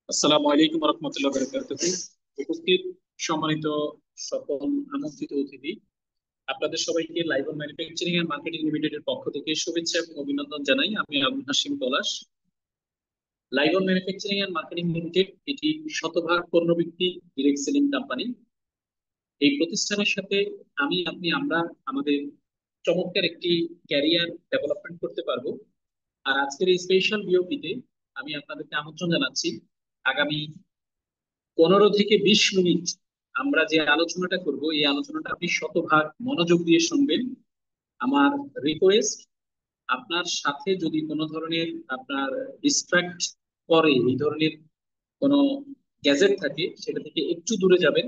আসসালামু আলাইকুম রহমতুল্লাহ বারাকাতুহু। উপস্থিত সম্মানিত সকল আমন্ত্রিত অতিথি, আপনাদের সবাইকে live on manufacturing and marketing লিমিটেডের পক্ষ থেকে শুভেচ্ছা এবং অভিনন্দন জানাই। আমি Abul Hashim Palash. Live on manufacturing and marketing limited এটি শতভাগ পণ্যভিত্তিক ডিরেক্ট সেলিং কোম্পানি। এই প্রতিষ্ঠানের সাথে আমরা আমাদের চমৎকার একটি ক্যারিয়ার ডেভেলপমেন্ট করতে পারবো। আর আজকের এই স্পেশাল বিওপিতে আমি আপনাদেরকে আমন্ত্রণ জানাচ্ছি। আগামী 15 থেকে 20 মিনিট আমরা যে আলোচনাটা করব, এই আলোচনাটা আপনি শতভাগ মনোযোগ দিয়ে শুনবেন। আমার রিকোয়েস্ট, আপনার সাথে যদি কোনো ধরনের আপনার ডিস্ট্রাক্ট করে এই ধরনের কোনো গ্যাজেট থাকে, সেটা থেকে একটু দূরে যাবেন।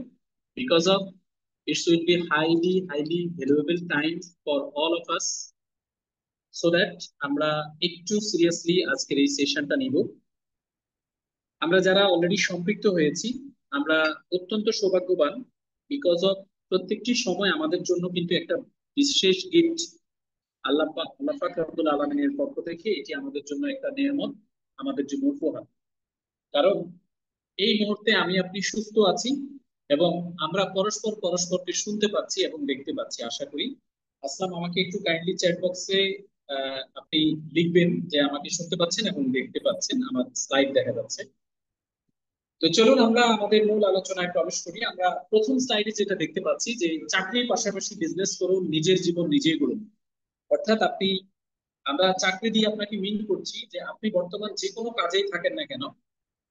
Because of its will be highly highly valuable time for all of us, so that আমরা একটু সিরিয়াসলি আজকের এই সেশনটা নিব। আমরা যারা অলরেডি সম্পৃক্ত হয়েছি, আমরা অত্যন্ত সৌভাগ্যবান। বিকজ অফ প্রত্যেকটি সময় আমাদের জন্য কিন্তু একটা বিশেষ গিফট আল্লাহ পাক রব্বুল আলামিনের পক্ষ থেকে, এটি আমাদের জন্য একটা নেয়ামত, আমাদের জন্য উপহার। কারণ এই মুহূর্তে আমি আপনি সুস্থ আছি এবং আমরা পরস্পর পরস্পরকে শুনতে পাচ্ছি এবং দেখতে পাচ্ছি, আশা করি। আসলাম, আমাকে একটু কাইন্ডলি চ্যাট বক্সে আপনি লিখবেন যে আমাকে শুনতে পাচ্ছেন এবং দেখতে পাচ্ছেন, আমার স্লাইড দেখা যাচ্ছে। তো চলুন আমরা আমাদের মূল আলোচনায় প্রবেশ করি। আমরা প্রথম স্লাইডে যেটা দেখতে পাচ্ছি যে চাকরির পাশাপাশি বিজনেস করুন, নিজের জীবন নিজেই গড়ুন। অর্থাৎ আমরা চাকরি দিয়ে আপনাকে মিন করছি যে আপনি বর্তমান যে কোনো কাজেই থাকেন না কেন,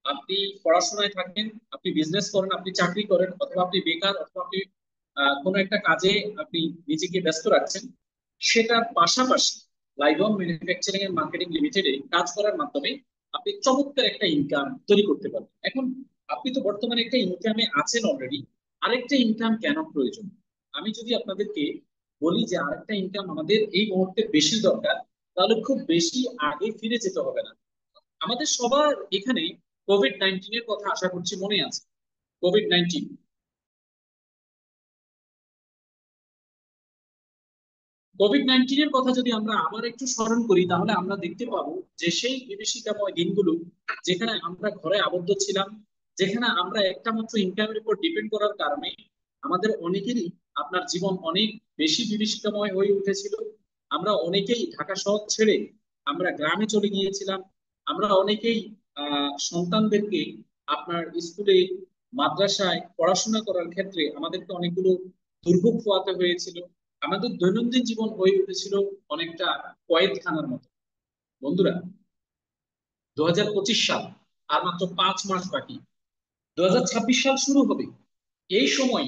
আপনি পড়াশোনায় থাকেন, আপনি বিজনেস করেন, আপনি চাকরি করেন, অথবা আপনি বেকার, অথবা আপনি কোনো একটা কাজে আপনি নিজেকে ব্যস্ত রাখছেন, সেটার পাশাপাশি লাইভন ম্যানুফ্যাকচারিং এন্ড মার্কেটিং লিমিটেডে কাজ করার মাধ্যমে আপনি চমৎকার একটা ইনকাম তৈরি করতে পারবেন। এখন আপনি তো বর্তমানে একটা ইনকামে আছেন অলরেডি, আরেকটা ইনকাম কেন প্রয়োজন? আমি যদি আপনাদেরকে বলি যে আরেকটা ইনকাম আমাদের এই মুহূর্তে বেশি দরকার, তাহলে খুব বেশি আগে ফিরে যেতে হবে না। আমাদের সবার এখানে কোভিড-19 এর কথা আশা করছি মনে আছে। কোভিড-19, এর কথা যদি আমরা আবার একটু স্মরণ করি, তাহলে আমরা দেখতে পাবো যে সেই বিভীষিকাময় দিনগুলো, যেখানে আমরা ঘরে আবদ্ধ ছিলাম, যেখানে আমরা একটা মাত্র ইনকামের উপর ডিপেন্ড করার কারণে আমাদের অনেকেরই আপনার জীবন অনেক বেশি বিভীষিকাময় হয়ে উঠেছিল। আমরা অনেকেই ঢাকা শহর ছেড়ে আমরা গ্রামে চলে গিয়েছিলাম। আমরা অনেকেই সন্তানদেরকে আপনার স্কুলে, মাদ্রাসায় পড়াশোনা করার ক্ষেত্রে আমাদেরকে অনেকগুলো দুর্ভোগ পোহাতে হয়েছিল। আমাদের দৈনন্দিন জীবন হয়ে উঠেছিল অনেকটা কয়েদখানার মতো। বন্ধুরা, 2025 সাল, আর মাত্র 5 মাস বাকি, 2026 সাল শুরু হবে। এই সময়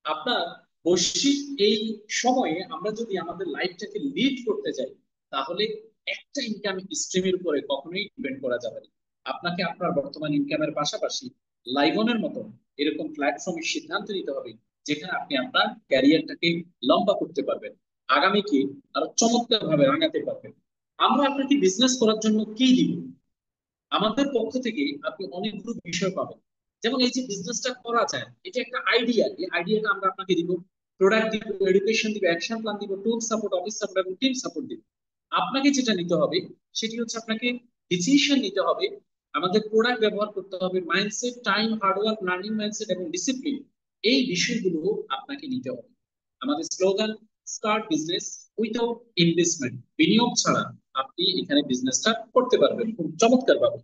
আপনার বৈশ্বিক এই সময়ে আমরা যদি আমাদের লাইফটাকে লিড করতে যাই, তাহলে একটা ইনকাম স্ট্রিমের উপরে কখনোই ডিপেন্ড করা যাবে না। আপনাকে আপনার বর্তমান ইনকামের পাশাপাশি লাইভনের মতো এরকম প্ল্যাটফর্মের সিদ্ধান্ত নিতে হবে, যেখানে আপনি আপনার ক্যারিয়ারটাকে লম্বা করতে পারবেন, আগামীকে আরো চমৎকার ভাবে রাঙাতে পারবেন। আমরা আপনাকে বিজনেস করার জন্য কি দিব? আমাদের পক্ষ থেকে আপনি অনেকগুলো বিষয় পাবেন। যেমন এই যে বিজনেসটা করা যায়, এটা একটা আইডিয়া, এই আইডিয়াটা আমরা আপনাকে দিব। প্রোডাক্ট দিব, এডুকেশন দিব, অ্যাকশন প্ল্যান দিব, টুল সাপোর্ট, অফিস সাপোর্ট এবং টিম সাপোর্ট দিব। আপনাকে যেটা নিতে হবে সেটি হচ্ছে আপনাকে ডিসিশন নিতে হবে। আমাদের প্রোডাক্ট ব্যবহার করতে হবে, mindset, time, hard work, learning mindset এবং ডিসিপ্লিন, এই বিষয়গুলো আপনাকে নিতে হবে। আমাদের slogan, start business without investment, বিনিয়োগ ছাড়া আপনি এখানে বিজনেসটা করতে পারবেন খুব চমৎকার ভাবে।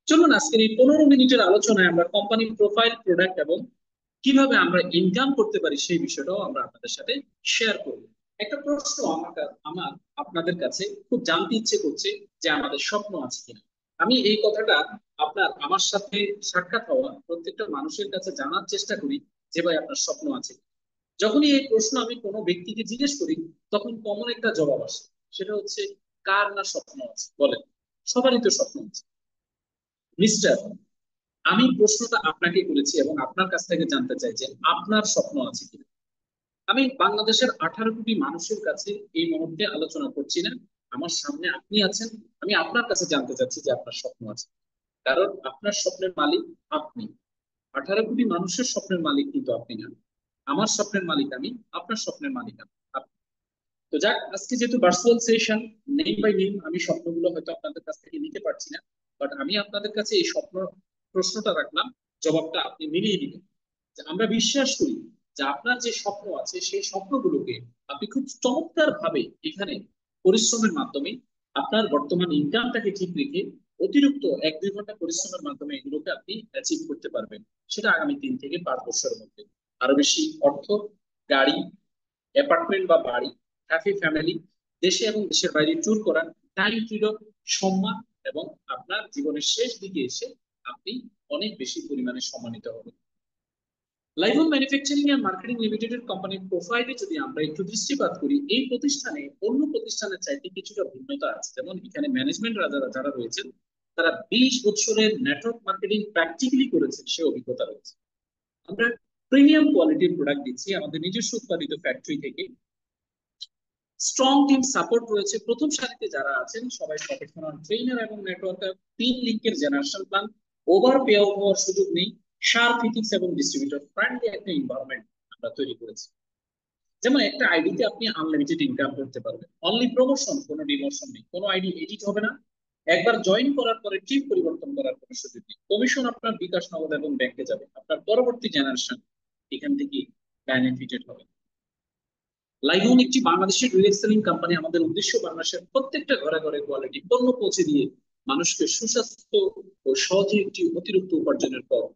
চলুন আজকের এই 15 মিনিটের আলোচনায় আমরা কোম্পানি প্রোফাইল, প্রোডাক্ট এবং কিভাবে আমরা ইনকাম করতে পারি সেই বিষয়টাও আমরা আপনাদের সাথে শেয়ার করব। একটা প্রশ্ন আমার আপনাদের কাছে খুব জানতে ইচ্ছে করছে যে আমাদের স্বপ্ন আছে কিনা। আমি এই কথাটা আমার সাথে সাক্ষাৎ হওয়া প্রত্যেকটা মানুষের কাছে জানার চেষ্টা করি যে ভাই আপনার স্বপ্ন আছে কিনা? যখনই এই প্রশ্ন আমি কোনো ব্যক্তিকে জিজ্ঞেস করি, তখন কমন একটা জবাব আসে, সেটা হচ্ছে কার না স্বপ্ন আছে বলেন? সবারই তো স্বপ্ন আছে। মিস্টার, আমি প্রশ্নটা আপনাকে করেছি এবং আপনার কাছ থেকে জানতে চাই যে আপনার স্বপ্ন আছে কিনা। আমি বাংলাদেশের 18 কোটি মানুষের কাছে এই মুহূর্তে আলোচনা করছি না, আমার সামনে আপনি আছেন। আমি আপনার কাছে জানতে চাচ্ছি যে আপনার স্বপ্ন আছে, কারণ আপনার স্বপ্নের মালিক আপনি। 18 কোটি মানুষের স্বপ্নের মালিক কিন্তু আপনি না। আমার স্বপ্নের মালিক আমি, আপনার স্বপ্নের মালিক আপনি। তো যাক, আজকে যেহেতু virtual session, name by name আমি স্বপ্নগুলো হয়তো আপনাদের কাছ থেকে নিতে পারছি না, বাট আমি আপনাদের কাছে এই স্বপ্ন প্রশ্নটা রাখলাম, জবাবটা আপনি মিলিয়ে দিবেন। আমরা বিশ্বাস করি যে আপনার যে স্বপ্ন আছে সেই স্বপ্নগুলোকে আপনি খুব চমৎকার ভাবে এখানে পরিশ্রমের মাধ্যমে আপনার বর্তমান ইনকামটাকে ঠিক রেখে অতিরিক্ত 1-2 ঘন্টা পরিশ্রমের মাধ্যমে এগুলোকে আপনি অ্যাচিভ করতে পারবেন, সেটা আগামী 3 থেকে 5 বছরের মধ্যে। আরো বেশি অর্থ, গাড়ি, অ্যাপার্টমেন্ট বা বাড়ি, হ্যাপি ফ্যামিলি, দেশে এবং দেশের বাইরে ট্যুর করার, টাইম ফ্রিডম, সম্মান, এবং আপনার জীবনের শেষ দিকে এসে আপনি অনেক বেশি পরিমাণে সম্মানিত হবেন। লাইভন ম্যানুফ্যাকচারিং এন্ড মার্কেটিং লিমিটেডের কোম্পানির প্রোফাইলে যদি আমরা একটু দৃষ্টিপাত করি, এই প্রতিষ্ঠানে অন্য প্রতিষ্ঠানের চাইতে কিছুটা ভিন্নতা আছে। যেমন এখানে ম্যানেজমেন্ট যারা রয়েছেন তারা 20 বছরের নেটওয়ার্ক মার্কেটিং প্র্যাকটিক্যালি করেছেন, সে অভিজ্ঞতা রয়েছে। আমরা প্রিমিয়াম কোয়ালিটির প্রোডাক্ট দিচ্ছি আমাদের নিজস্ব উৎপাদিত ফ্যাক্টরি থেকে। স্ট্রং টিম সাপোর্ট রয়েছে, প্রথম সারিতে যারা আছেন সবাই প্রফেশনাল ট্রেনার এবং নেটওয়ার্কার। 3 লিঙ্কের generation plan, over pay out হওয়ার সুযোগ নেই, শার্প ইথিক্স এবং ডিস্ট্রিবিউটর ফ্রেন্ডলি একটা এনভায়রনমেন্ট আমরা তৈরি করেছি। যেমন একটা আইডিতে আপনি আনলিমিটেড ইনকাম করতে পারবেন, অনলি প্রমোশন, কোনো ডিমোশন নেই, কোনো আইডি এডিট হবে না, একবার জয়েন করার পরে টিম পরিবর্তন করার কোনো সুযোগ নেই, কমিশন আপনার বিকাশ, নগদ এবং ব্যাংকে যাবে, আপনার পরবর্তী জেনারেশন এখান থেকে বেনিফিটেড হবে। লাইভন একটি বাংলাদেশের ডিরেক্ট সেলিং কোম্পানি। আমাদের উদ্দেশ্য বাংলাদেশের প্রত্যেকটা ঘরে ঘরে কোয়ালিটি পণ্য পৌঁছে দিয়ে মানুষকে সুস্বাস্থ্য ও সহজে একটি অতিরিক্ত উপার্জনের পথ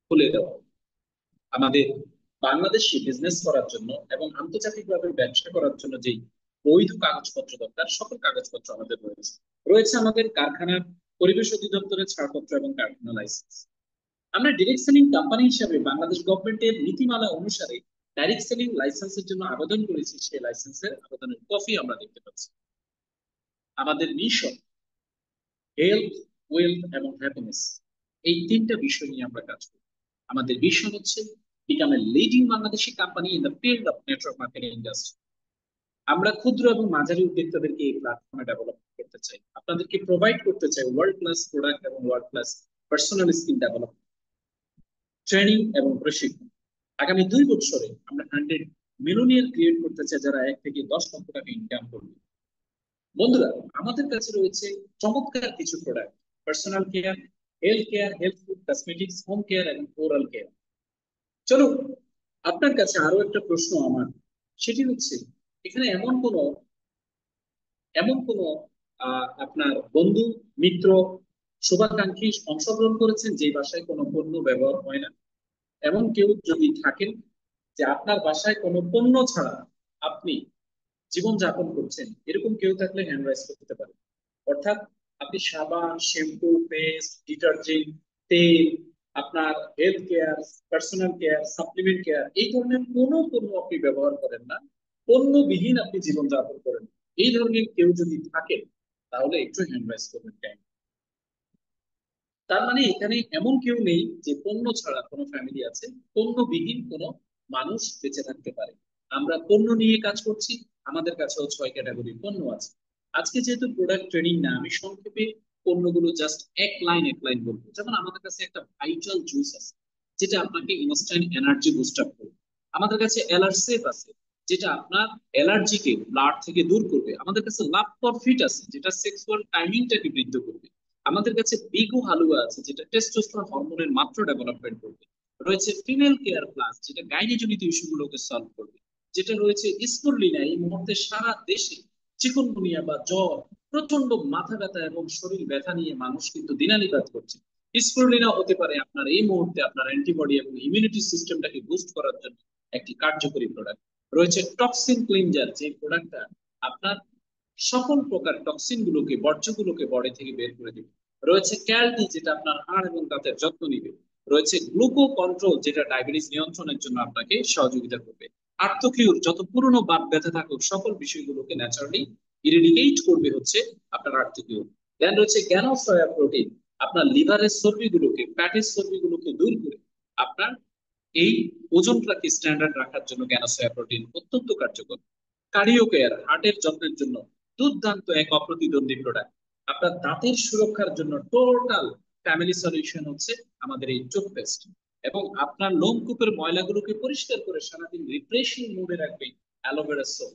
খুলে দেওয়া। আমাদের বাংলাদেশে বিজনেস করার জন্য এবং আন্তর্জাতিকভাবে ব্যবসা করার জন্য যেই বৈধ কাগজপত্র দরকার, সকল কাগজপত্র আমাদের রয়েছে। রয়েছে আমাদের কারখানার পরিবেশ অধিদপ্তরের ছাড়পত্র এবং কারখানা লাইসেন্স। আমরা ডিরেক্ট সেলিং কোম্পানি হিসেবে বাংলাদেশ গভর্নমেন্টের নীতিমালা অনুসারে ডাইরেক্ট সেলিং লাইসেন্সের জন্য আবেদন করেছি, সেই লাইসেন্সের আবেদনের কপি আমরা দেখতে পাচ্ছি। আমাদের মিশন হেলথ, ওয়েলথ এবং হ্যাপিনেস, এই 3টা বিষয় নিয়ে আমরা কাজ করি। আমাদের মিশন হচ্ছে become a leading Bangladeshi company in the field of network marketing industry. আমরা ক্ষুদ্র এবং মাঝারি উদ্যোক্তাদেরকে এই প্ল্যাটফর্মে ডেভেলপ করতে চাই, আপনাদেরকে প্রোভাইড করতে চাই ওয়ার্ল্ড ক্লাস প্রোডাক্ট এবং world class personal skill development, training এবং প্রশিক্ষণ। আগামী 2 বছরে আমরা 100 মিলিয়নিয়ার ক্রিয়েট করতে চাই, যারা 1 থেকে 10 লক্ষ টাকা ইনকাম করবে। বন্ধুরা, আমাদের কাছে রয়েছে চমৎকার কিছু product: personal care, health care, health food, cosmetics, home care এবং ওরাল কেয়ার। চলো, আপনার কাছে আরো একটা প্রশ্ন আমার, সেটি হচ্ছে এখানে এমন কোন আপনার বন্ধু, মিত্র, শুভাকাঙ্ক্ষী অংশগ্রহণ করেছেন যে বাসায় কোনো পণ্য ব্যবহার হয় না? এমন কেউ যদি থাকেন যে আপনার বাসায় কোনো পণ্য ছাড়া আপনি জীবন যাপন করছেন, এরকম কেউ থাকলে হ্যান্ড রাইজ করতে পারেন। অর্থাৎ আপনি সাবান, শ্যাম্পু, পেস্ট, ডিটারজেন্ট, তেল, আপনার health care, personal care, supplement care, এই ধরনের কোনো পণ্য আপনি ব্যবহার করেন না, পণ্যবিহীন আপনি জীবন যাপন করেন, এই ধরনের কেউ যদি থাকেন তাহলে একটু হ্যান্ড রাইজ করবেন। তার মানে এখানে এমন কেউ নেই যে পণ্য ছাড়া কোনো ফ্যামিলি আছে, পণ্যবিহীন কোনো মানুষ বেঁচে থাকতে পারে। আমরা পণ্য নিয়ে কাজ করছি, আমাদের কাছেও 6 ক্যাটাগরির পণ্য আছে। আজকে যেহেতু প্রোডাক্ট ট্রেনিং না, আমি সংক্ষেপে পণ্যগুলো জাস্ট এক লাইন বলবো। যেমন আমাদের কাছে একটা ভাইটাল জুস আছে, যেটা আপনাকে ইনস্ট্যান্ট এনার্জি বুস্ট আপ করবে। আমাদের কাছে অ্যালার্সেফ আছে, যেটা আপনার অ্যালার্জিকে ব্লাড থেকে দূর করবে। আমাদের কাছে লাভ ফর ফিট আছে, যেটা সেক্সুয়াল টাইমিংটাকে বৃদ্ধি করবে। আমাদের কাছে বিগু হালুয়া আছে, যেটা টেস্টোস্টেরন হরমোনের মাত্রা ডেভেলপমেন্ট করবে। রয়েছে ফিমেল কেয়ার প্লাস, যেটা গাইনিজনিত ইস্যুগুলোকে সলভ করবে। যেটা রয়েছে স্পুরলিনা, এই মুহূর্তে সারা দেশে চিকুনগুনিয়া বা জ্বর, প্রচন্ড মাথা ব্যথা এবং শরীর ব্যথা নিয়ে মানুষ কিন্তু দিনানিপাত করছে। স্পুরলিনা হতে পারে আপনার এই মুহূর্তে আপনার অ্যান্টিবডি এবং ইমিউনিটি সিস্টেমটাকে বুস্ট করার জন্য একটি কার্যকরী প্রোডাক্ট। রয়েছে টক্সিন ক্লিনজার, যে প্রোডাক্টটা আপনার সকল প্রকার টক্সিন গুলোকে, বর্জ্যগুলোকে বডি থেকে বের করে দিবে। রয়েছে ক্যালডি, যেটা আপনার হাড় এবং দাঁতের যত্ন নিবে। রয়েছে গ্লুকো কন্ট্রোল, যেটা ডায়াবেটিস নিয়ন্ত্রণের জন্য আপনাকে সহযোগিতা করবে। আর্থোকিউর, যত পুরনো বাত ব্যথা থাকুক সকল বিষয়গুলোকে ন্যাচারালি ইরেডিকেট করবে হচ্ছে আপনার আর্থোকিউর। দেন রয়েছে জ্ঞান সয়া প্রোটিন, আপনার লিভারের চর্বিগুলোকে, ফ্যাটের চর্বিগুলোকে দূর করে আপনার এই ওজনটাকে স্ট্যান্ডার্ড রাখার জন্য জ্ঞান সয়া প্রোটিন অত্যন্ত কার্যকর। কার্ডিও কেয়ার, হার্টের যত্নের জন্য দুর্দান্ত এক অপ্রতিদ্বন্দ্বী প্রোডাক্ট। আপনার দাঁতের সুরক্ষার জন্য টোটাল ফ্যামিলি সলিউশন হচ্ছে আমাদের এই টুথপেস্ট। এবং আপনার লোমকূপের ময়লাগুলোকে পরিষ্কার করে সারাদিন রিফ্রেশিং মুডে রাখবে অ্যালোভেরা সোপ।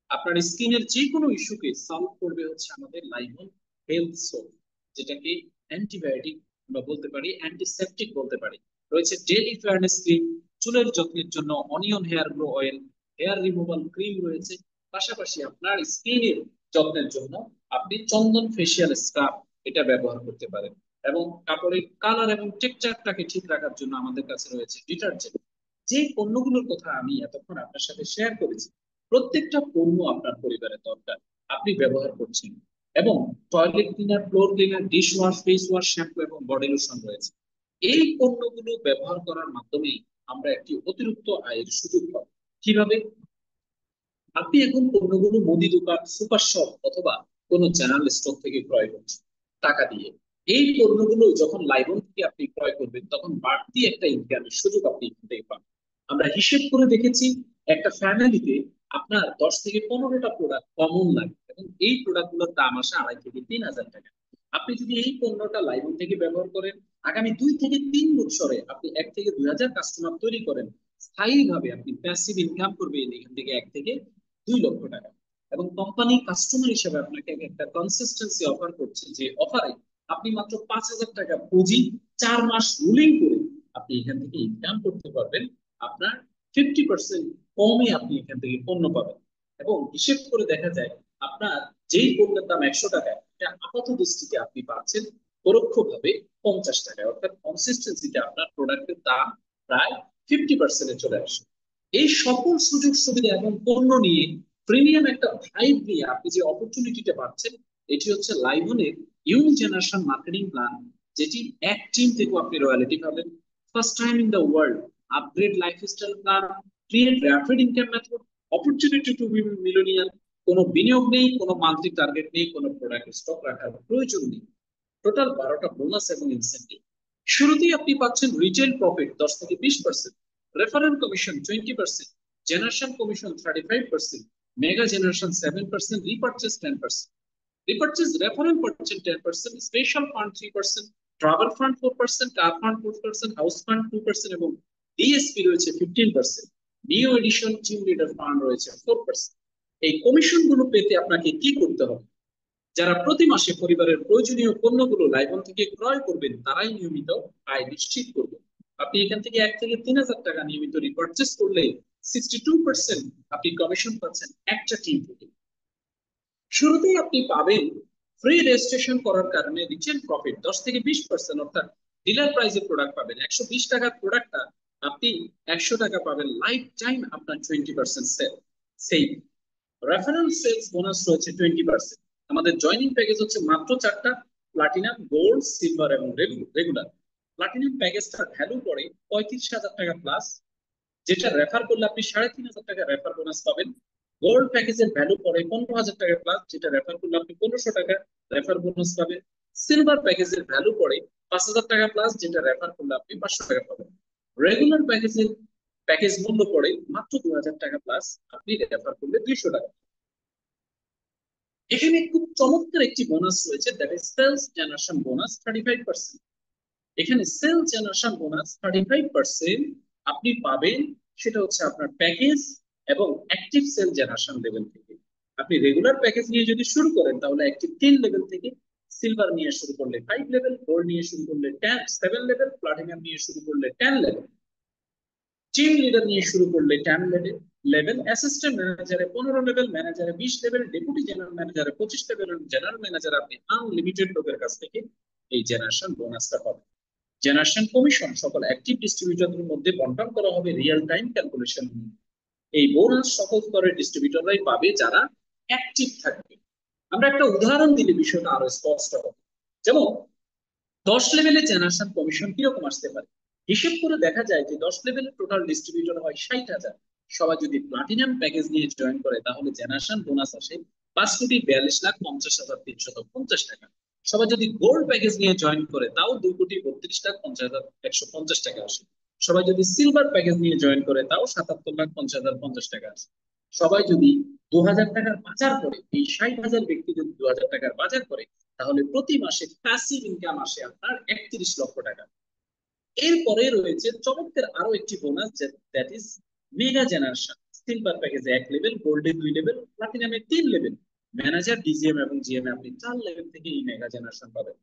আপনার স্কিনের যে কোনো ইস্যুকে সলভ করবে হচ্ছে আমাদের লাইমন হেলথ সোপ, যেটাকে অ্যান্টিবায়োটিক আমরা বলতে পারি অ্যান্টিসেপটিক বলতে পারি। রয়েছে ডেইলি ফেয়ারনেস ক্রিম, চুলের যত্নের জন্য onion hair grow oil, hair removal cream রয়েছে। পাশাপাশি আপনার স্কিনের যত্নের জন্য আপনি চন্দন ফেসিয়াল স্ক্রাব এটা ব্যবহার করতে পারেন। এবং কাপড়ের কালার এবং টেক্সচারটাকে ঠিক রাখার জন্য আমাদের কাছে রয়েছে ডিটারজেন্ট। যে পণ্যগুলোর কথা আমি এতক্ষণ আপনার সাথে শেয়ার করেছি, প্রত্যেকটা পণ্য আপনার পরিবারের দরকার, আপনি ব্যবহার করছেন। এবং toilet cleaner, floor cleaner, dish wash, face wash, shampoo এবং বডি লোশন রয়েছে। এই পণ্যগুলো ব্যবহার করার মাধ্যমে আমরা একটি অতিরিক্ত আয়ের সুযোগ পাবো। কিভাবে? আপনি এখন পণ্যগুলো মুদি দোকান, সুপার শপ অথবা কোনো জেনারেল স্টোর থেকে ক্রয় করছেন টাকা দিয়ে। এই পণ্যগুলো যখন লাইবন থেকে আপনি ক্রয় করবেন তখন বাড়তি একটা ইনকামের সুযোগ আপনি এখান থেকে পাবেন। আমরা হিসেব করে দেখেছি, একটা ফ্যামিলিতে আপনার 10 থেকে 15টা প্রোডাক্ট কমন লাগে এবং এই প্রোডাক্ট গুলোর দাম আসে 2,500 থেকে 3,000 টাকা। আপনি যদি এই পণ্যটা লাইবন থেকে ব্যবহার করেন, আগামী 2 থেকে 3 বছরে আপনি 1 থেকে 2 হাজার কাস্টমার তৈরি করেন, স্থায়ীভাবে আপনি প্যাসিভ ইনকাম করবেন এখান থেকে 1 থেকে 2 লক্ষ টাকা। এবং কোম্পানি কাস্টমার হিসেবে আপনাকে একটা কনসিস্টেন্সি অফার করছে, যে অফারে আপনি মাত্র 5,000 টাকা পুঁজি 4 মাস রুলিং করে আপনি এখান থেকে ইনকাম করতে পারবেন। আপনার 50% কমে আপনি এখান থেকে পণ্য পাবেন। এবং হিসেব করে দেখা যায় আপনার যেই পণ্যের দাম 100 টাকা, এটা আপাত দৃষ্টিতে আপনি পাচ্ছেন পরোক্ষভাবে 50 টাকায়। অর্থাৎ কনসিস্টেন্সিতে আপনার প্রোডাক্টের দাম প্রায় 50% চলে আসে। এই সকল সুযোগ সুবিধা এবং পণ্য নিয়ে প্রিমিয়াম একটা ভাইব নিয়ে আপনি যে অপরচুনিটিটা পাচ্ছেন, এটি হচ্ছে লাইভনের ইউনি জেনারেশন মার্কেটিং প্ল্যান, যেটি এক টিম থেকে আপনি রয়্যালিটি পাবেন। First time in the world upgrade lifestyle plan, create rapid income method, opportunity to be millionaire. কোনো বিনিয়োগ নেই, কোনো মান্থলি টার্গেট নেই, কোনো প্রোডাক্ট স্টক রাখার প্রয়োজন নেই। টোটাল 12টা বোনাস এবং ইনসেন্টিভ। শুরুতেই আপনি পাচ্ছেন রিটেল প্রফিট 10 থেকে 20%, referral commission 20%, generation commission 35%, mega generation 7%, repurchase 10%, repurchase referral পাচ্ছেন 10%, special fund 3%, travel fund 4%, car fund 4%, house fund 2% এবং ডিএসপি রয়েছে 15%। New edition team leader fund রয়েছে 4%। এই কমিশন গুলো পেতে আপনাকে কি করতে হবে? যারা প্রতি মাসে পরিবারের প্রয়োজনীয় পণ্যগুলো লাইবন থেকে ক্রয় করবেন তারাই নিয়মিত আয় নিশ্চিত করবেন। আপনি এখান থেকে 1 থেকে 3,000 টাকা নিয়মিত রিপারচেস করলে 62% আপনি কমিশন পাচ্ছেন একটা টিম থেকে। শুরুতেই আপনি পাবেন ফ্রি রেজিস্ট্রেশন করার কারণে রিটেল প্রফিট 10 থেকে 20%, অর্থাৎ ডিলার প্রাইসে প্রোডাক্ট পাবেন। 120 টাকার প্রোডাক্টটা আপনি 100 টাকা পাবেন। লাইফ টাইম আপনার 20% সেল। সেই রেফারেল সেলস বোনাস রয়েছে 20%। আমাদের জয়নিং প্যাকেজ হচ্ছে মাত্র 4টা: প্লাটিনাম, গোল্ড, সিলভার এবং রেগুলার। প্লাটিনাম প্যাকেজটার ভ্যালু পড়ে 35,000 টাকা প্লাস, যেটা রেফার করলে আপনি 3,500 টাকা রেফার বোনাস পাবেন। গোল্ড প্যাকেজের ভ্যালু পড়ে 15,000 টাকা প্লাস, যেটা রেফার করলে আপনি 1,500 টাকা রেফার বোনাস পাবেন। সিলভার প্যাকেজের ভ্যালু পড়ে 5,000 টাকা প্লাস, যেটা রেফার করলে আপনি 500 টাকা পাবেন। রেগুলার প্যাকেজ মূল্য পড়ে মাত্র 2,000 টাকা প্লাস, আপনি রেফার করলে 200 টাকা। এখানে খুব চমৎকার একটি বোনাস রয়েছে, that is sales generation bonus 35%। এখানে সেল জেনারেশন বোনাস 35% আপনি পাবেন। সেটা হচ্ছে আপনার প্যাকেজ এবং অ্যাক্টিভ সেল জেনারেশন লেভেল থেকে। আপনি রেগুলার প্যাকেজ নিয়ে যদি শুরু করেন তাহলে অ্যাক্টিভ 10 লেভেল থেকে, সিলভার নিয়ে শুরু করলে 5 লেভেল, গোল্ড নিয়ে শুরু করলে 7 লেভেল, প্লাটিনাম নিয়ে শুরু করলে 10 লেভেল, টিম লিডার নিয়ে শুরু করলে 10 লেভেল, অ্যাসিস্ট্যান্ট ম্যানেজারে 15 লেভেল, ম্যানেজারে 20 লেভেল, ডেপুটি জেনারেল ম্যানেজারে 25 লেভেল, জেনারেল ম্যানেজার আপনি আনলিমিটেড লোকের কাছ থেকে এই জেনারেশন বোনাসটা পাবেন। জেনারেশন কমিশন সকল অ্যাক্টিভ ডিস্ট্রিবিউটরদের মধ্যে বন্টন করা হবে রিয়েল টাইম ক্যালকুলেশন। এই বোনাস সকল স্তরের ডিস্ট্রিবিউটররাই পাবে যারা অ্যাক্টিভ থাকবে। আমরা একটা উদাহরণ দিলে বিষয়টা আরো স্পষ্ট হবে। যেমন 10 লেভেলে জেনারেশন কমিশন কিরকম আসতে পারে? হিসেব করে দেখা যায় যে 10 লেভেলে টোটাল ডিস্ট্রিবিউটর হয় 60,000। সবাই যদি প্লাটিনাম প্যাকেজ নিয়ে জয়েন করে তাহলে জেনারেশন বোনাস আসে 5,42,50,350 টাকা। সবাই যদি গোল্ড প্যাকেজ নিয়ে জয়েন করে তাও 2,32,50,150 টাকা আসে। সবাই যদি সিলভার প্যাকেজ নিয়ে জয়েন করে তাও 77,50,050 টাকা আসে। সবাই যদি 2,000 টাকার বাজার করে, এই 60,000 ব্যক্তি যদি 2,000 টাকার বাজার করে, তাহলে প্রতি মাসে প্যাসিভ ইনকাম আসে আপনার 31 লক্ষ টাকা। এরপরে রয়েছে চমৎকার আরো একটি bonus, that is mega generation. Silver প্যাকেজে 1 লেভেল, গোল্ডে 2 লেভেল, প্লাটিনামে 3 লেভেল, ম্যানেজার, ডিজিএম এবং জিএম আপনি 4 লেভেল থেকে এই মেগা জেনারেশন পাবেন।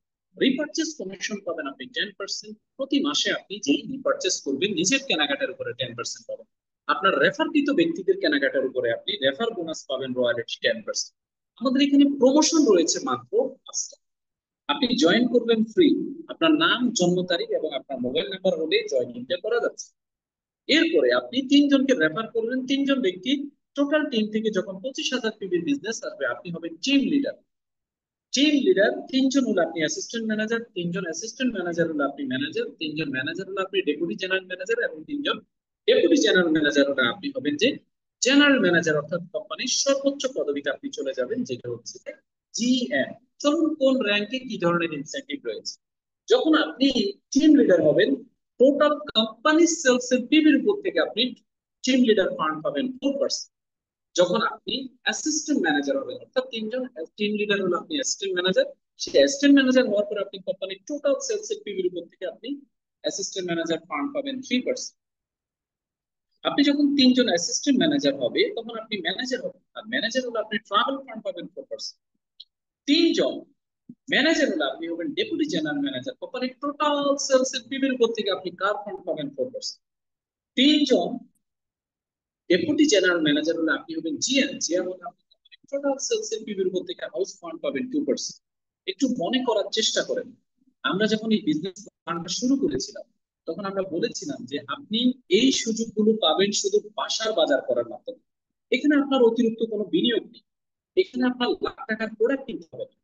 রিপারচেজ কমিশন পাবেন আপনি 10%। প্রতি মাসে আপনি যেই রিপারচেজ করবেন নিজের কেনাকাটার উপরে 10% পাবেন। আপনার রেফারকৃত ব্যক্তিদের কেনাকাটার উপরে আপনি রেফার বোনাস পাবেন রয়্যালিটি 10%। আমাদের এখানে প্রমোশন রয়েছে মাত্র 5টা। আপনি জয়েন করবেন ফ্রি। আপনার নাম, জন্ম তারিখ এবং আপনার মোবাইল নাম্বার হলে জয়েনিংটা করা যাচ্ছে। এরপরে আপনি 3 জনকে রেফার করবেন, 3 জন ব্যক্তি। টোটাল টিম থেকে যখন 25,000 পিবির বিজনেস আসবে আপনি হবেন টিম লিডার। টিম লিডার 3 জন হলে আপনি অ্যাসিস্ট্যান্ট ম্যানেজার, 3 জন অ্যাসিস্ট্যান্ট ম্যানেজার হলে আপনি ম্যানেজার, 3 জন ম্যানেজার হলে আপনি ডেপুটি জেনারেল ম্যানেজার, এবং 3 জন ডেপুটি জেনারেল ম্যানেজার হলে আপনি হবেন যে জেনারেল ম্যানেজার, অর্থাৎ কোম্পানির সর্বোচ্চ পদবিতে আপনি চলে যাবেন, যেটা হচ্ছে জিএম। চলুন কোন র্যাঙ্কে কি ধরনের ইনসেন্টিভ রয়েছে। যখন আপনি টিম লিডার হবেন, টোটাল কোম্পানি সেলস এর পিবির উপর থেকে আপনি টিম লিডার ফান্ড পাবেন 4%। যখন আপনি অ্যাসিস্ট্যান্ট ম্যানেজার হবেন, অর্থাৎ 3 জন টিম লিডার হলো আপনি অ্যাসিস্ট্যান্ট ম্যানেজার, সেই অ্যাসিস্ট্যান্ট ম্যানেজার হওয়ার পর আপনি কোম্পানির টোটাল সেলস এর পিবির উপর থেকে আপনি অ্যাসিস্ট্যান্ট ম্যানেজার ফান্ড পাবেন 3%। আপনি যখন 3 জন অ্যাসিস্ট্যান্ট ম্যানেজার হবে তখন আপনি ম্যানেজার হবেন, আর ম্যানেজার হলে আপনি ট্রাভেল ফান্ড পাবেন 4%। 3 জন ম্যানেজার হলে আপনি হবেন ডেপুটি জেনারেল ম্যানেজার, কোম্পানির টোটাল সেলস এর পিবির উপর থেকে আপনি কার ফান্ড পাবেন 4%। 3 জন ডেপুটি জেনারেল ম্যানেজার হলে আপনি হবেন জিএম, জিএম হলে আপনি টোটাল সেলস এর পিবির উপর থেকে হাউস ফান্ড পাবেন 2%। একটু মনে করার চেষ্টা করেন, আমরা যখন এই বিজনেস প্ল্যানটা শুরু করেছিলাম তখন আমরা বলেছিলাম যে আপনি এই সুযোগগুলো পাবেন শুধু বাসার বাজার করার মাধ্যমে। এখানে আপনার অতিরিক্ত কোনো বিনিয়োগ নেই, এখানে আপনার লাখ টাকার প্রোডাক্ট কিনতে হবে না।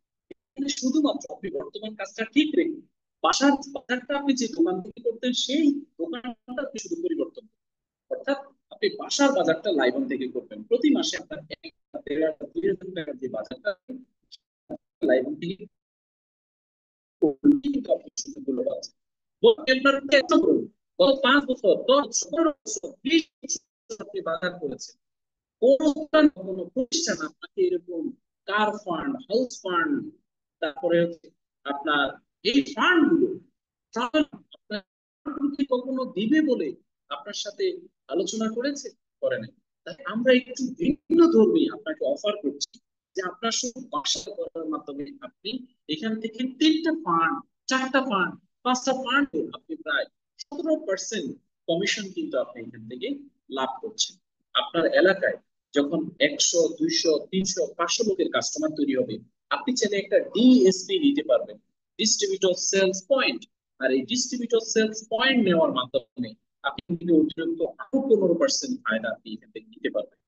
এখানে শুধুমাত্র আপনি বর্তমান কাজটা ঠিক রেখে বাসার বাজারটা আপনি যে দোকান থেকে করতেন সেই দোকানটা আপনি শুধু পরিবর্তন করবেন। অর্থাৎ আপনি বাসার বাজারটা লাইভন থেকে করবেন। প্রতি মাসে আপনার 1,000-2,000 টাকার যে বাজারটা লাইভন থেকে করলেই কিন্তু আপনি সুযোগগুলো পাচ্ছেন। আপনার এত বড়, গত 5 বছর, 10, 15 বছর, 20 বছর আপনি বাজার করেছেন, কোনো প্রতিষ্ঠান আপনাকে এরকম কার ফান্ড, হাউস ফান্ড, তারপরে আপনার এই ফান্ড গুলো আপনাকে কখনো দিবে বলে আপনার সাথে আলোচনা করেছে? করে নাই। তাই আমরা একটু ভিন্ন ধর্মী আপনাকে অফার করছি যে আপনার শুধু বাসা করার মাধ্যমে আপনি এখান থেকে 3টা ফান্ড, 4টা ফান্ড, 5টা ফান্ড আপনি প্রায় 17% কমিশন কিন্তু আপনি এখান থেকে লাভ করছেন। আপনার এলাকায় যখন 100, 200, 300, 500 লোকের কাস্টমার তৈরি হবে, আপনি চাইলে একটা ডিএসপি নিতে পারবেন, ডিস্ট্রিবিউটর সেলস পয়েন্ট। আর এই ডিস্ট্রিবিউটর সেলস পয়েন্ট নেওয়ার মাধ্যমে আপনি কিন্তু অতিরিক্ত আরো 15% ফায়দা আপনি এখান থেকে নিতে পারবেন।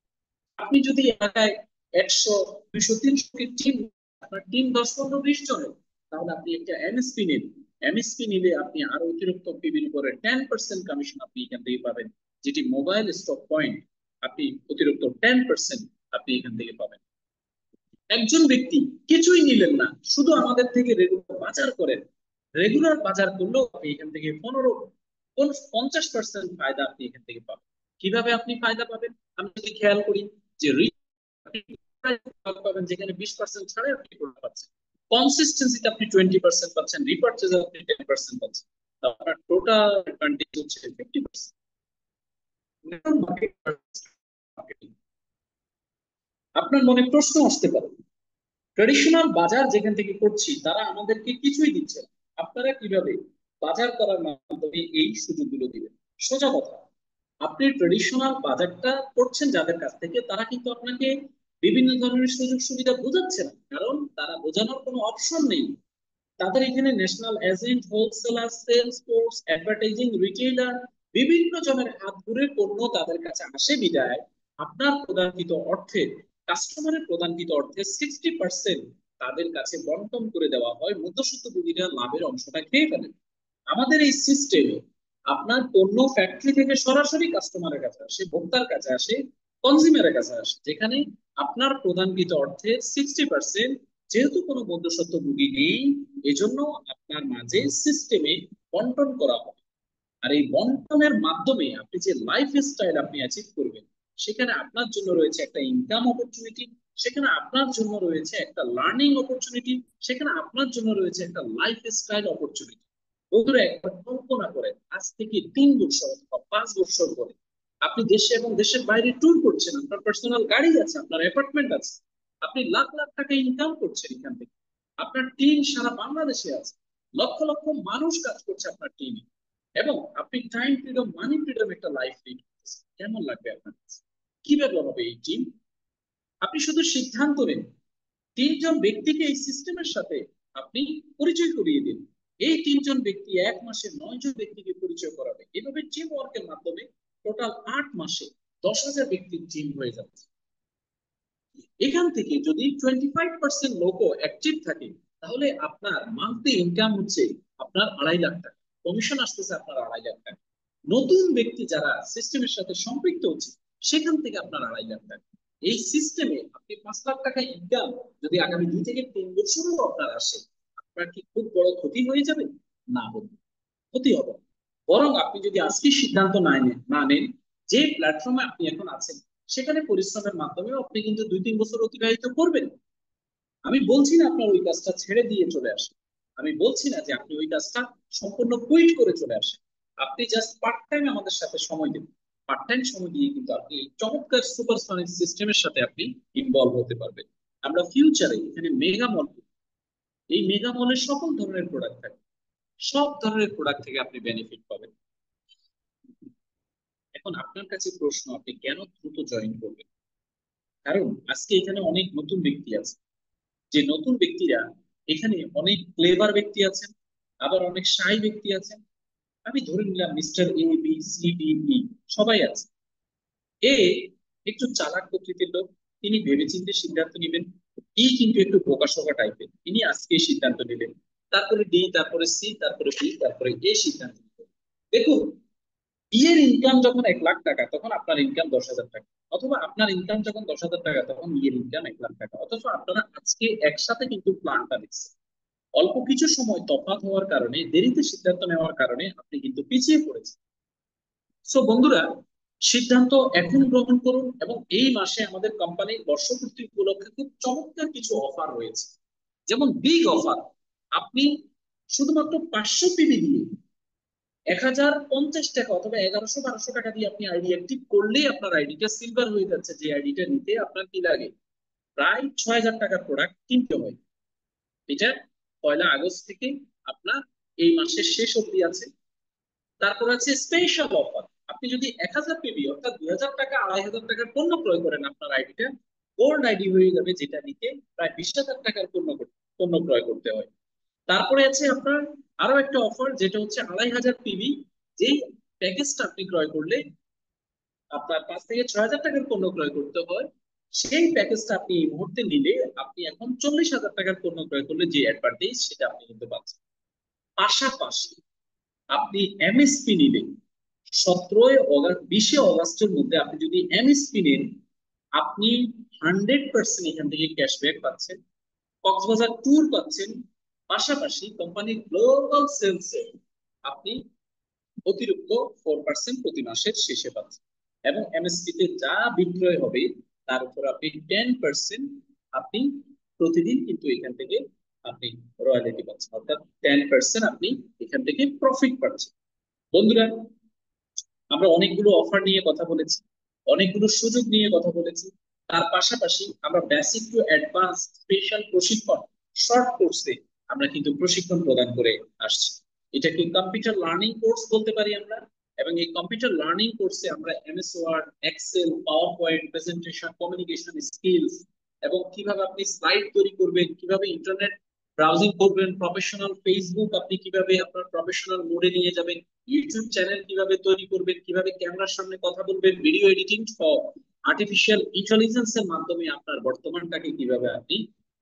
আপনি যদি এলাকায় 100, 200, 300 কে টিম, আপনার টিম 10, 15, 20 জনের, তাহলে আপনি একটা এমএসপি নিন। এমএসপি নিলে আপনি আরো অতিরিক্ত পিবির উপরে 10% কমিশন আপনি এখান থেকে পাবেন, যেটি মোবাইল স্টক পয়েন্ট আপনি অতিরিক্ত 10% আপনি এখান থেকে পাবেন। একজন ব্যক্তি কিছুই নিলেন না, শুধু আমাদের থেকে রেগুলার বাজার করেন, রেগুলার বাজার করলেও আপনি এখান থেকে 50% ফায়দা আপনি এখান থেকে পাবেন। কিভাবে আপনি ফায়দা পাবেন? আমি যদি খেয়াল করি যে পাবেন যেখানে 20% ছাড়ে আপনি প্রোডাক্ট পাচ্ছেন, কনসিস্টেন্সিতে আপনি 20% পাচ্ছেন, রিপারচেজে আপনি 10% পাচ্ছেন, আপনার টোটাল অ্যাডভান্টেজ হচ্ছে 50%। আপনার মনে প্রশ্ন আসতে পারে, ট্রেডিশনাল বাজার যেখান থেকে করছি তারা আমাদেরকে কিছুই দিচ্ছে না, আপনারা কিভাবে বাজার করার মাধ্যমে এই সুযোগগুলো দিবেন? সোজা কথা, আপনি ট্রেডিশনাল বাজারটা করছেন যাদের কাছ থেকে, তারা কিন্তু আপনাকে বিভিন্ন ধরনের সুযোগ সুবিধা বোঝাচ্ছে না, কারণ তারা বোঝানোর কোনো অপশন নেই। তাদের এখানে national agent, wholesaler, sales force, advertising, retailer, বিভিন্ন জনের হাত ঘুরে পণ্য তাদের কাছে আসে বিদায় আপনার প্রদানকৃত অর্থে, কাস্টমারের প্রদানকৃত অর্থে 60% তাদের কাছে বন্টন করে দেওয়া হয়, মধ্যস্বত্বভোগীরা লাভের অংশটা খেয়ে ফেলেন। আমাদের এই সিস্টেমে আপনার পণ্য ফ্যাক্টরি থেকে সরাসরি কাস্টমারের কাছে আসে, ভোক্তার কাছে আসে, কনজিউমারের কাছে আসে, যেখানে আপনার প্রদানকৃত অর্থে 60% যেহেতু কোনো মধ্যস্বত্বভোগী নেই, এজন্য আপনার মাঝে সিস্টেমে বন্টন করা হবে। আর এই বন্টনের মাধ্যমে আপনি যে লাইফ স্টাইল আপনি অ্যাচিভ করবেন, সেখানে আপনার জন্য রয়েছে একটা ইনকাম অপরচুনিটি, সেখানে আপনার জন্য রয়েছে একটা লার্নিং অপরচুনিটি, সেখানে আপনার জন্য রয়েছে একটা লাইফ স্টাইল অপরচুনিটি। বন্ধুরা, একবার কল্পনা করেন আজ থেকে 3 বছর অথবা 5 বছর পরে আপনি দেশে এবং দেশের বাইরে ট্যুর করছেন, আপনার পার্সোনাল গাড়ি আছে, আপনার অ্যাপার্টমেন্ট আছে, আপনি লাখ লাখ টাকা ইনকাম করছেন এখান থেকে, আপনার টিম সারা বাংলাদেশে আছে, লক্ষ লক্ষ মানুষ কাজ করছে আপনার টিমে, এবং আপনি টাইম ফ্রিডম, মানি ফ্রিডম একটা লাইফ লিড করতেছেন। কেমন লাগবে আপনার কাছে? কিভাবে হবে এই টিম? আপনি শুধু সিদ্ধান্ত নিন, তিনজন ব্যক্তিকে এই সিস্টেমের সাথে আপনি পরিচয় করিয়ে দিন। এই তিনজন ব্যক্তি 1 মাসে 9জন ব্যক্তিকে পরিচয় করাবে। এভাবে টিম ওয়ার্কের মাধ্যমে টোটাল 8 মাসে 10,000 ব্যক্তির টিম হয়ে যাচ্ছে। এখান থেকে যদি 25% লোকও অ্যাক্টিভ থাকে, তাহলে আপনার মান্থলি ইনকাম হচ্ছে আপনার 2.5 লাখ টাকা, কমিশন আসতেছে আপনার 2.5 লাখ টাকা। নতুন ব্যক্তি যারা সিস্টেমের সাথে সম্পৃক্ত হচ্ছে, সেখান থেকে আপনার 2.5 লাখ টাকা। এই সিস্টেমে আপনি 5 লাখ টাকা ইনকাম যদি আগামী 2 থেকে 3 বছরও আপনার আসে, আপনার কি খুব বড় ক্ষতি হয়ে যাবে? না, বলুন, ক্ষতি হবে না। বরং আপনি যদি আজকে সিদ্ধান্ত না নেন, যে প্ল্যাটফর্মে আপনি এখন আছেন সেখানে পরিশ্রমের মাধ্যমেও আপনি কিন্তু 2-3 বছর অতিবাহিত করবেন। আমি বলছি না আপনার ওই কাজটা ছেড়ে দিয়ে চলে আসেন, আমি বলছি না যে আপনি ওই কাজটা সম্পূর্ণ কুইট করে চলে আসেন। আপনি জাস্ট পার্ট টাইম আমাদের সাথে সময় দেন। পার্ট টাইম সময় দিয়ে কিন্তু আপনি এই চমৎকার সুপারসনিক সিস্টেমের সাথে আপনি ইনভলভ হতে পারবেন। আমরা ফিউচারে এখানে মেগা মল, এই মেগা মলের সকল ধরনের প্রোডাক্ট থাকবে, সব ধরনের প্রোডাক্ট থেকে আপনি বেনিফিট পাবেন। এখন আপনার কাছে প্রশ্ন, আপনি কেন দ্রুত জয়েন করবেন? কারণ আজকে এখানে অনেক নতুন ব্যক্তি আছে, যে নতুন ব্যক্তিরা এখানে অনেক ক্লেভার ব্যক্তি আছেন, আবার অনেক শাই ব্যক্তি আছেন। আমি ধরে নিলাম mister A B C D E সবাই আছে। এ একটু চালাক প্রকৃতির লোক, তিনি ভেবেচিন্তে সিদ্ধান্ত নেবেন। ই কিন্তু একটু বোকাশোকা টাইপের, তিনি আজকে সিদ্ধান্ত নেবেন। তারপরে ডি, তারপরে সি, তারপরে বি, তারপরে এ সিদ্ধান্ত নেবেন। দেখুন, ইয়ের ইনকাম যখন 1 লাখ টাকা, তখন আপনার ইনকাম 10,000 টাকা। অথবা আপনার ইনকাম যখন 10,000 টাকা, তখন ইয়ের ইনকাম 1 লাখ টাকা। অথচ আপনারা আজকে একসাথে কিন্তু প্ল্যানটা দিচ্ছেন। অল্প কিছু সময় তফাৎ হওয়ার কারণে, দেরিতে সিদ্ধান্ত নেওয়ার কারণে আপনি কিন্তু পিছিয়ে পড়েছেন। সো বন্ধুরা, সিদ্ধান্ত এখন গ্রহণ করুন, এবং এই মাসে আমাদের কোম্পানির বর্ষপূর্তি উপলক্ষে খুব চমৎকার কিছু অফার রয়েছে। যেমন বিগ অফার, আপনি শুধুমাত্র 500 পিবি দিয়ে 1,050 টাকা অথবা 1100-1200 টাকা দিয়ে আপনি আইডি অ্যাক্টিভ করলেই আপনার আইডিটা সিলভার হয়ে যাচ্ছে। যে আইডিটা নিতে আপনার কি লাগে? প্রায় 6,000 টাকার প্রোডাক্ট কিনতে হয়। এটা 1 আগস্ট থেকে আপনার এই মাসের শেষ অবধি আছে। তারপর আছে স্পেশাল অফার, আপনি যদি 1,000 পিবি অর্থাৎ 2,000 টাকা, 2,500 টাকার পণ্য ক্রয় করেন, আপনার আইডিটা গোল্ড আইডি হয়ে যাবে, যেটা নিতে প্রায় 20,000 টাকার পণ্য ক্রয় করতে হয়। তারপরে আছে আপনার আরো একটা অফার, যেটা হচ্ছে 2,500 পিবি। যেই প্যাকেজটা আপনি ক্রয় করলে আপনার 5 থেকে 6,000 টাকার পণ্য ক্রয় করতে হয়, সেই প্যাকেজটা আপনি এই মুহূর্তে নিলে আপনি এখন 40,000 টাকার পণ্য ক্রয় করলে যে অ্যাডভান্টেজ, সেটা আপনি কিন্তু পাচ্ছেন। পাশাপাশি আপনি এমএসপি নিলে 17 অগাস্ট 20 অগাস্টের মধ্যে আপনি যদি এমএসপি নেন, আপনি 100% এখান থেকে ক্যাশব্যাক পাচ্ছেন, কক্সবাজার ট্যুর পাচ্ছেন। পাশাপাশি কোম্পানির গ্লোবাল সেলসে আপনি অতিরিক্ত 4% প্রতি মাসের শেষে পাচ্ছেন। এবং এমএসপি তে যা বিক্রয় হবে, তার উপর আপনি 10% আপনি প্রতিদিন কিন্তু এখান থেকে আপনি রয়্যালিটি পাচ্ছেন, অর্থাৎ 10% আপনি এখান থেকে প্রফিট পাচ্ছেন। বন্ধুরা, আমরা অনেকগুলো অফার নিয়ে কথা বলেছি, অনেকগুলো সুযোগ নিয়ে কথা বলেছি। তার পাশাপাশি আমরা বেসিক টু অ্যাডভান্স স্পেশাল প্রশিক্ষণ, শর্ট কোর্সে আমরা কিন্তু প্রশিক্ষণ প্রদান করে আসছি। এটাকে কম্পিউটার লার্নিং কোর্স বলতে পারি আমরা। এবং এই কম্পিউটার লার্নিং কোর্সে আমরা MS Word, Excel, PowerPoint, presentation, communication skills, এবং কিভাবে আপনি স্লাইড তৈরি করবেন, কিভাবে ইন্টারনেট ব্রাউজিং করবেন, প্রফেশনাল ফেসবুক আপনি কিভাবে আপনার প্রফেশনাল মোডে নিয়ে যাবেন, ইউটিউব চ্যানেল কিভাবে তৈরি করবেন, কিভাবে ক্যামেরার সামনে কথা বলবেন, ভিডিও এডিটিং সহ আর্টিফিশিয়াল ইন্টেলিজেন্স এর মাধ্যমে আপনার বর্তমানটাকে কিভাবে আপনি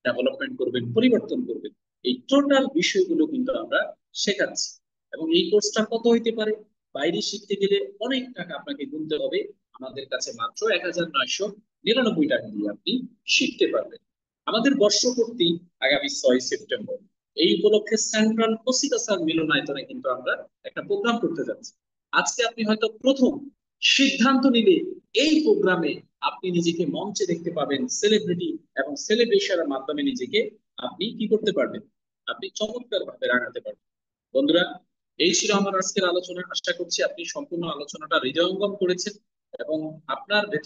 ডেভেলপমেন্ট করবেন, পরিবর্তন করবেন, এই টোটাল বিষয়গুলো কিন্তু আমরা শেখাচ্ছি। এবং এই কোর্সটা কত হইতে পারে? বাইরে শিখতে গেলে অনেক টাকা আপনাকে গুনতে হবে, আমাদের কাছে মাত্র 1,999 টাকা দিয়ে আপনি শিখতে পারবেন। আমাদের বর্ষপূর্তি আগামী 6 সেপ্টেম্বর, এই উপলক্ষে সেন্ট্রাল কোসিকাসার মিলনায়তনে কিন্তু আমরা একটা প্রোগ্রাম করতে যাচ্ছি। আজকে আপনি হয়তো প্রথম সিদ্ধান্ত নিলে এই প্রোগ্রামে আপনি নিজেকে মঞ্চে দেখতে পাবেন, সেলিব্রিটি এবং সেলিব্রেশনের মাধ্যমে নিজেকে আপনি কি করতে পারবেন? আপনি চমৎকার ভাবে রাঙাতে পারবেন। বন্ধুরা, এই ছিল আমার আজকের আলোচনা। আশা করছি আপনি সম্পূর্ণ আলোচনাটা হৃদয়ঙ্গম করেছেন, এবং আপনার